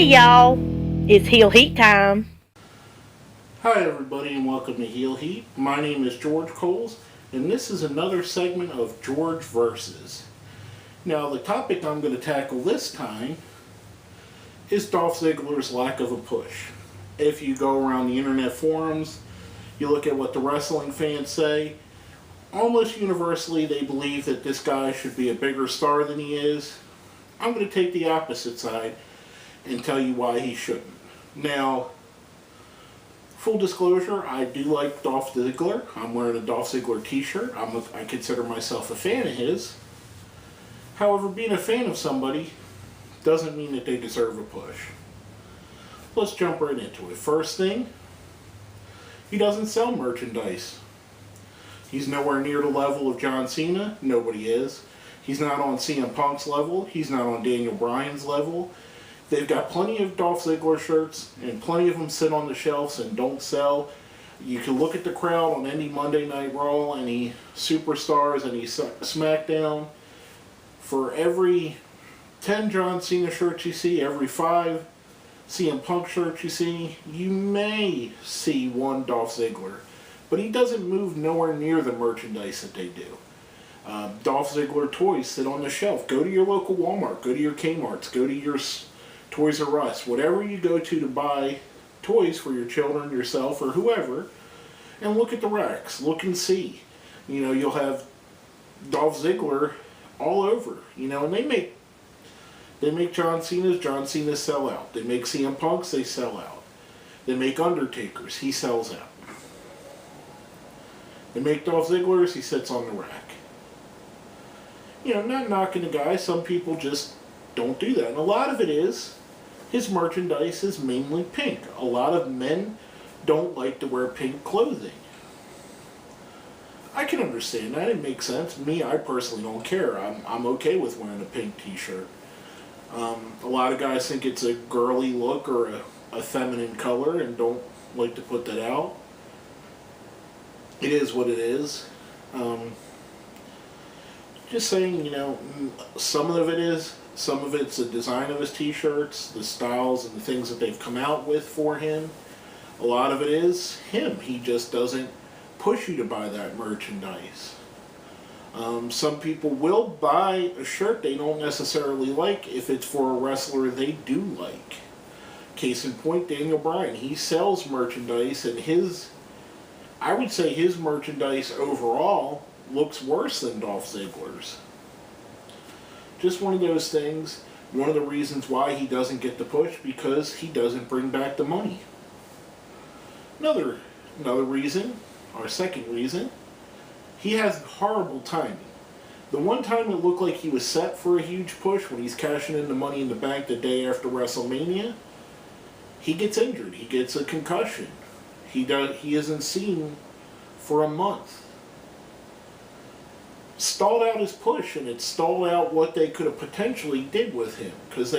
Hey y'all, it's Heel Heat time. Hi, everybody, and welcome to Heel Heat. My name is George Coles, and this is another segment of George Versus. Now, the topic I'm going to tackle this time is Dolph Ziggler's lack of a push. If you go around the internet forums, you look at what the wrestling fans say, almost universally they believe that this guy should be a bigger star than he is. I'm going to take the opposite side and tell you why he shouldn't. Now, full disclosure, I do like Dolph Ziggler. I'm wearing a Dolph Ziggler t-shirt. I consider myself a fan of his. However, being a fan of somebody doesn't mean that they deserve a push. Let's jump right into it. First thing, he doesn't sell merchandise. He's nowhere near the level of John Cena. Nobody is. He's not on CM Punk's level. He's not on Daniel Bryan's level. They've got plenty of Dolph Ziggler shirts, and plenty of them sit on the shelves and don't sell. You can look at the crowd on any Monday Night Raw, any Superstars, any SmackDown. For every 10 John Cena shirts you see, every 5 CM Punk shirts you see, you may see one Dolph Ziggler. But he doesn't move nowhere near the merchandise that they do. Dolph Ziggler toys sit on the shelf. Go to your local Walmart, go to your Kmart's, go to your Toys R Us, whatever you go to buy toys for your children, yourself, or whoever, and look at the racks. Look and see. You know, you'll have Dolph Ziggler all over. You know, and they make John Cena's sell out. They make CM Punk's, they sell out. They make Undertaker's, he sells out. They make Dolph Ziggler's, he sits on the rack. You know, not knocking the guy. Some people just don't do that. And a lot of it is, his merchandise is mainly pink. A lot of men don't like to wear pink clothing. I can understand that. It makes sense. Me, I personally don't care. I'm okay with wearing a pink t-shirt. A lot of guys think it's a girly look or a feminine color and don't like to put that out. It is what it is. Just saying, you know, some of it's the design of his t-shirts, the styles and the things that they've come out with for him. A lot of it is him. He just doesn't push you to buy that merchandise. Some people will buy a shirt they don't necessarily like if it's for a wrestler they do like. Case in point, Daniel Bryan. He sells merchandise, and I would say his merchandise overall looks worse than Dolph Ziggler's. Just one of those things. One of the reasons why he doesn't get the push, because he doesn't bring back the money. Another reason, our second reason, he has horrible timing. The one time it looked like he was set for a huge push, when he's cashing in the Money in the Bank the day after WrestleMania, he gets injured. He gets a concussion. He isn't seen for a month. Stalled out his push, and it stalled out what they could have potentially did with him, because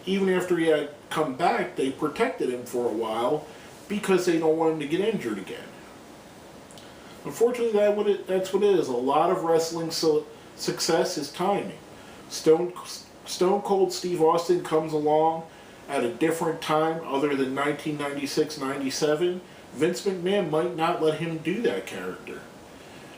even after he had come back, they protected him for a while because they don't want him to get injured again. Unfortunately, that's what it is. A lot of wrestling success is timing. Stone Cold Steve Austin comes along at a different time other than 1996-97. Vince McMahon might not let him do that character.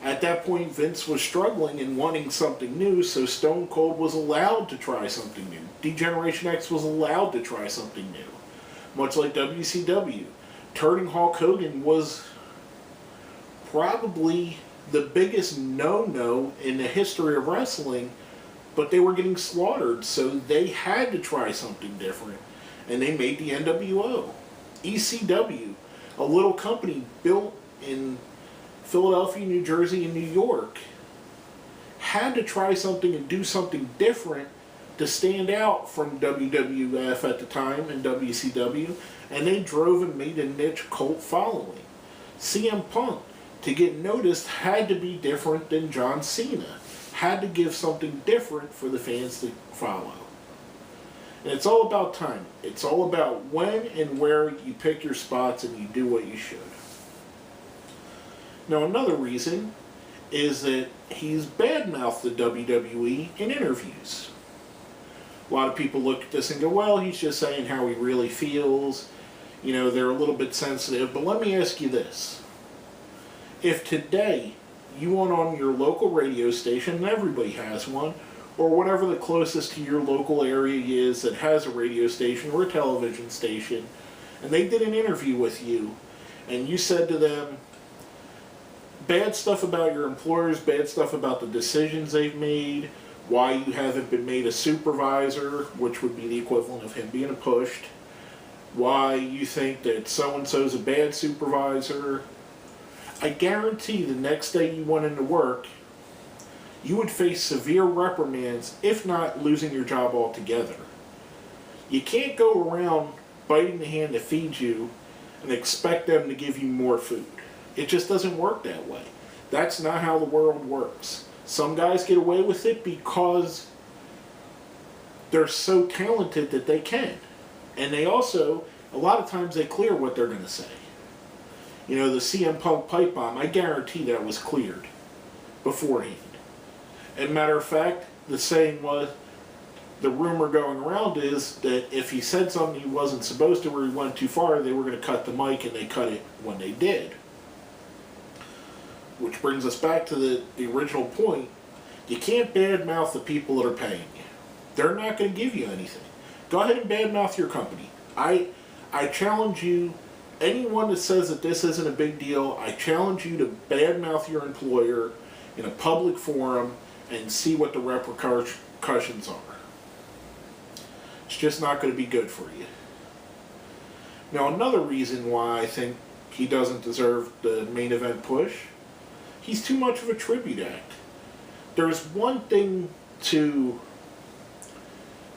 At that point, Vince was struggling and wanting something new, so Stone Cold was allowed to try something new. D-Generation X was allowed to try something new. Much like WCW. Turning Hulk Hogan was probably the biggest no-no in the history of wrestling, but they were getting slaughtered, so they had to try something different. And they made the NWO. ECW, a little company built in Philadelphia, New Jersey, and New York, had to try something and do something different to stand out from WWF at the time and WCW, and they drove and made a niche cult following. CM Punk, to get noticed, had to be different than John Cena, had to give something different for the fans to follow. And it's all about timing. It's all about when and where you pick your spots and you do what you should. Now, another reason is that he's badmouthed the WWE in interviews. A lot of people look at this and go, well, he's just saying how he really feels. You know, they're a little bit sensitive. But let me ask you this. If today you went on your local radio station, and everybody has one, or whatever the closest to your local area is that has a radio station or a television station, and they did an interview with you, and you said to them bad stuff about your employers, bad stuff about the decisions they've made, why you haven't been made a supervisor, which would be the equivalent of him being pushed, why you think that so-and-so's a bad supervisor, I guarantee the next day you went into work, you would face severe reprimands, if not losing your job altogether. You can't go around biting the hand that feeds you and expect them to give you more food. It just doesn't work that way. That's not how the world works. Some guys get away with it because they're so talented that they can. And they also, a lot of times they clear what they're going to say. You know, the CM Punk pipe bomb, I guarantee that was cleared beforehand. And matter of fact, the saying was, the rumor going around is that if he said something he wasn't supposed to or he went too far, they were going to cut the mic, and they cut it when they did. Which brings us back to the original point. You can't badmouth the people that are paying you. They're not going to give you anything. Go ahead and badmouth your company. I challenge you, anyone that says that this isn't a big deal, I challenge you to badmouth your employer in a public forum and see what the repercussions are. It's just not going to be good for you. Now, another reason why I think he doesn't deserve the main event push, he's too much of a tribute act. There's one thing to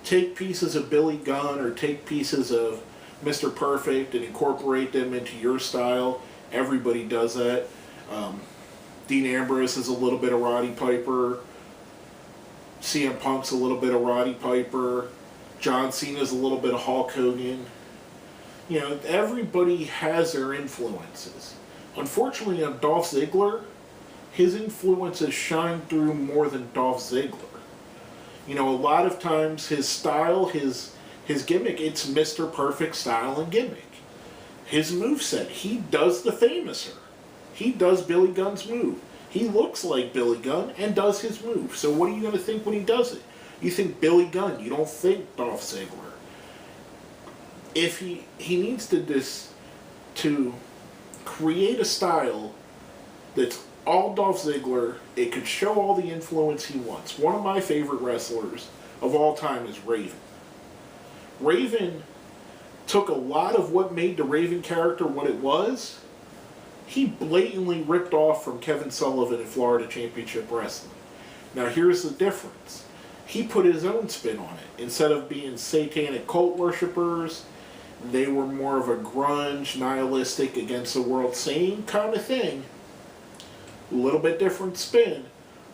take pieces of Billy Gunn or take pieces of Mr. Perfect and incorporate them into your style. Everybody does that. Dean Ambrose is a little bit of Roddy Piper. CM Punk's a little bit of Roddy Piper. John Cena's a little bit of Hulk Hogan. You know, everybody has their influences. Unfortunately, on Dolph Ziggler, his influences shine through more than Dolph Ziggler. You know, a lot of times his style, his gimmick, it's Mr. Perfect style and gimmick. His moveset, he does the Famouser. He does Billy Gunn's move. He looks like Billy Gunn and does his move. So what are you going to think when he does it? You think Billy Gunn. You don't think Dolph Ziggler. If he needs to create a style that's all Dolph Ziggler, it could show all the influence he wants. One of my favorite wrestlers of all time is Raven. Raven took a lot of what made the Raven character what it was. He blatantly ripped off from Kevin Sullivan in Florida Championship Wrestling. Now here's the difference. He put his own spin on it. Instead of being satanic cult worshippers, they were more of a grunge, nihilistic, against the world, same kind of thing. A little bit different spin,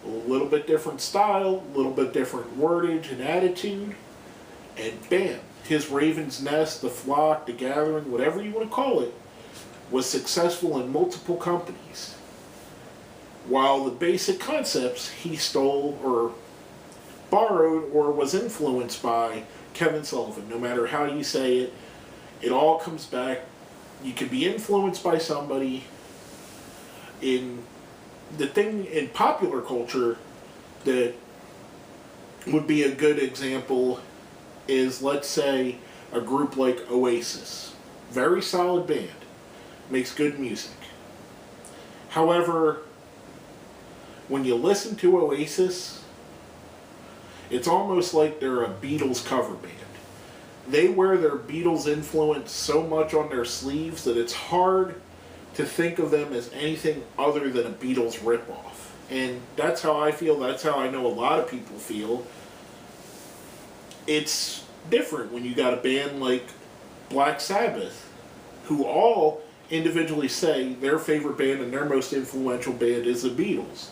a little bit different style, a little bit different wordage and attitude, and bam, his Raven's Nest, the Flock, the Gathering, whatever you want to call it, was successful in multiple companies. While the basic concepts he stole or borrowed or was influenced by Kevin Sullivan. No matter how you say it, it all comes back. You can be influenced by somebody. In the thing in popular culture that would be a good example is, let's say, a group like Oasis. Very solid band. Makes good music. However, when you listen to Oasis, it's almost like they're a Beatles cover band. They wear their Beatles influence so much on their sleeves that it's hard to think of them as anything other than a Beatles ripoff. And that's how I feel, that's how I know a lot of people feel. It's different when you got a band like Black Sabbath, who all individually say their favorite band and their most influential band is the Beatles.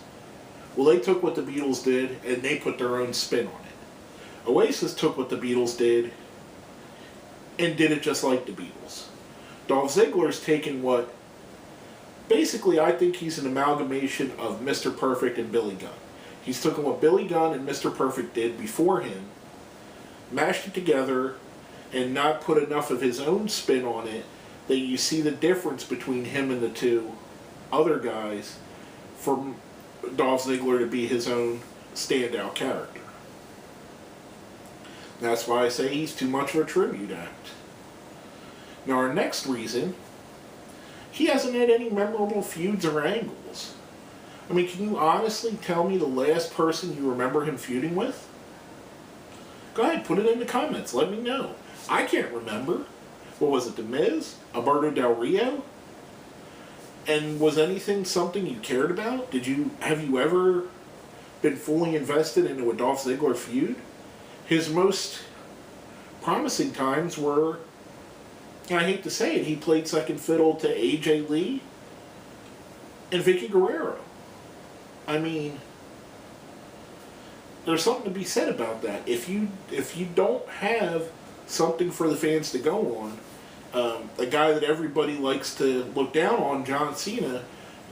Well, they took what the Beatles did and they put their own spin on it. Oasis took what the Beatles did and did it just like the Beatles. Dolph Ziggler's taken what, basically I think he's an amalgamation of Mr. Perfect and Billy Gunn. He's taken what Billy Gunn and Mr. Perfect did before him, mashed it together and not put enough of his own spin on it that you see the difference between him and the two other guys for Dolph Ziggler to be his own standout character. That's why I say he's too much of a tribute act. Now our next reason, he hasn't had any memorable feuds or angles. I mean, can you honestly tell me the last person you remember him feuding with? Go ahead, put it in the comments, let me know. I can't remember. What was it, The Miz? Alberto Del Rio? And was anything something you cared about? Have you ever been fully invested into a Dolph Ziggler feud? His most promising times were, and I hate to say it, he played second fiddle to AJ Lee and Vicky Guerrero. I mean, there's something to be said about that. If you don't have something for the fans to go on, a guy that everybody likes to look down on, John Cena,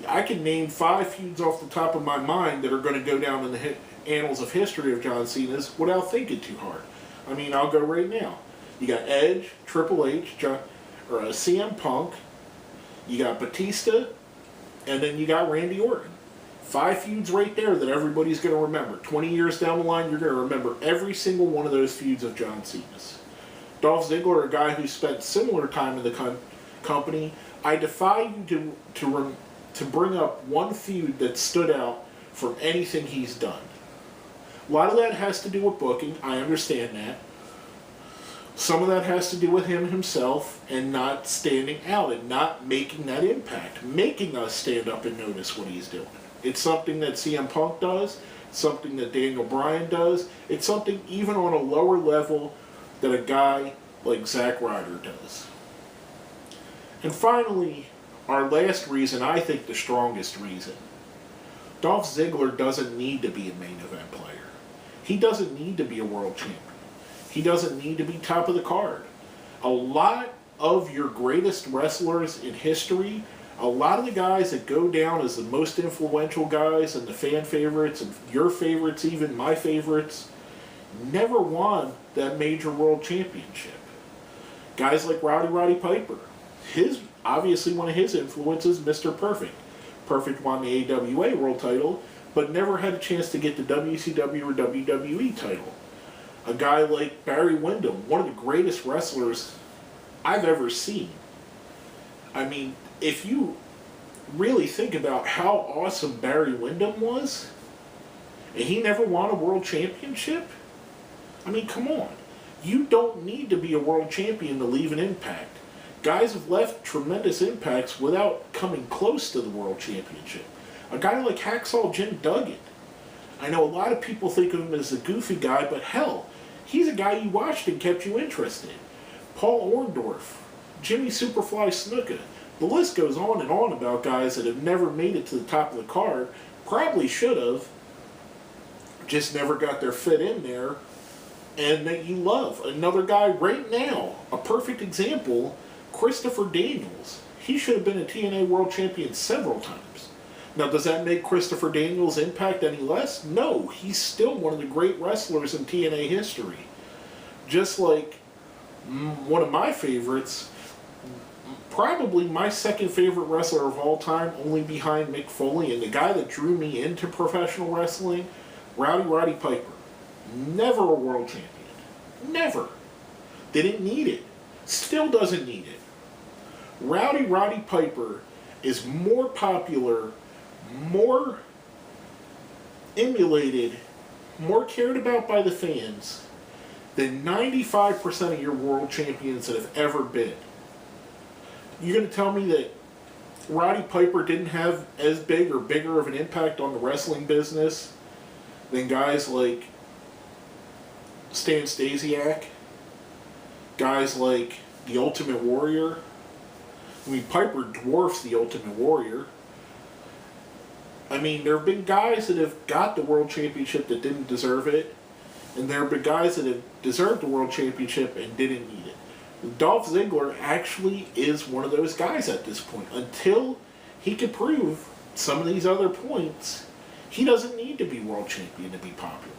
I can name 5 feuds off the top of my mind that are going to go down in the annals of history of John Cena's without thinking too hard. I mean, I'll go right now. You got Edge, Triple H, CM Punk, you got Batista, and then you got Randy Orton. 5 feuds right there that everybody's going to remember. 20 years down the line, you're going to remember every single one of those feuds of John Cena's. Dolph Ziggler, a guy who spent similar time in the company, I defy you to bring up one feud that stood out from anything he's done. A lot of that has to do with booking, I understand that. Some of that has to do with him himself and not standing out and not making that impact, making us stand up and notice what he's doing. It's something that CM Punk does, something that Daniel Bryan does, it's something even on a lower level that a guy like Zack Ryder does. And finally, our last reason, I think the strongest reason, Dolph Ziggler doesn't need to be a main event player. He doesn't need to be a world champion. He doesn't need to be top of the card. A lot of your greatest wrestlers in history, a lot of the guys that go down as the most influential guys and the fan favorites, and your favorites, even my favorites, never won that major world championship. Guys like Roddy Piper, obviously one of his influences, Mr. Perfect. Perfect won the AWA world title, but never had a chance to get the WCW or WWE title. A guy like Barry Windham, one of the greatest wrestlers I've ever seen. I mean, if you really think about how awesome Barry Windham was, and he never won a world championship, I mean, come on. You don't need to be a world champion to leave an impact. Guys have left tremendous impacts without coming close to the world championship. A guy like Hacksaw Jim Duggan. I know a lot of people think of him as a goofy guy, but hell, he's a guy you watched and kept you interested. Paul Orndorff, Jimmy Superfly Snuka. The list goes on and on about guys that have never made it to the top of the card, probably should have, just never got their fit in there, and that you love. Another guy right now, a perfect example, Christopher Daniels. He should have been a TNA World Champion several times. Now, does that make Christopher Daniels' impact any less? No, he's still one of the great wrestlers in TNA history. Just like one of my favorites, probably my second favorite wrestler of all time, only behind Mick Foley, and the guy that drew me into professional wrestling, Roddy Piper. Never a world champion. Never. Didn't need it. Still doesn't need it. Roddy Piper is more popular, more emulated, more cared about by the fans than 95% of your world champions that have ever been. You're going to tell me that Roddy Piper didn't have as big or bigger of an impact on the wrestling business than guys like Stan Stasiak, guys like the Ultimate Warrior? I mean, Piper dwarfs the Ultimate Warrior. I mean, there have been guys that have got the World Championship that didn't deserve it, and there have been guys that have deserved the World Championship and didn't need it. Dolph Ziggler actually is one of those guys at this point. Until he can prove some of these other points, he doesn't need to be World Champion to be popular.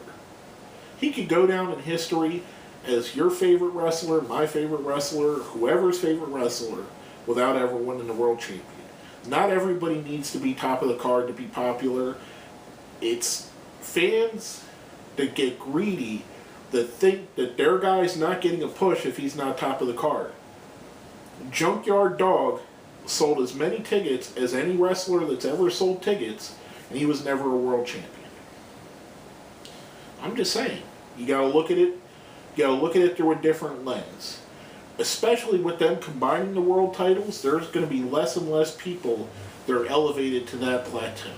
He could go down in history as your favorite wrestler, my favorite wrestler, whoever's favorite wrestler, without ever winning the world champion. Not everybody needs to be top of the card to be popular. It's fans that get greedy, that think that their guy's not getting a push if he's not top of the card. Junkyard Dog sold as many tickets as any wrestler that's ever sold tickets, and he was never a world champion. I'm just saying, you gotta look at it. You gotta look at it through a different lens. Especially with them combining the world titles, there's going to be less and less people that are elevated to that plateau.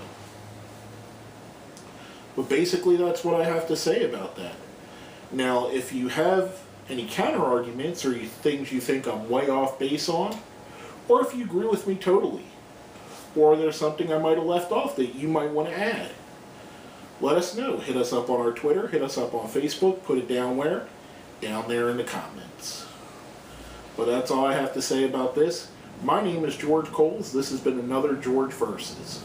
But basically, that's what I have to say about that. Now, if you have any counter arguments or things you think I'm way off base on, or if you agree with me totally, or there's something I might have left off that you might want to add, let us know. Hit us up on our Twitter, hit us up on Facebook, put it down where? Down there in the comments. But that's all I have to say about this. My name is George Coles. This has been another George Versus.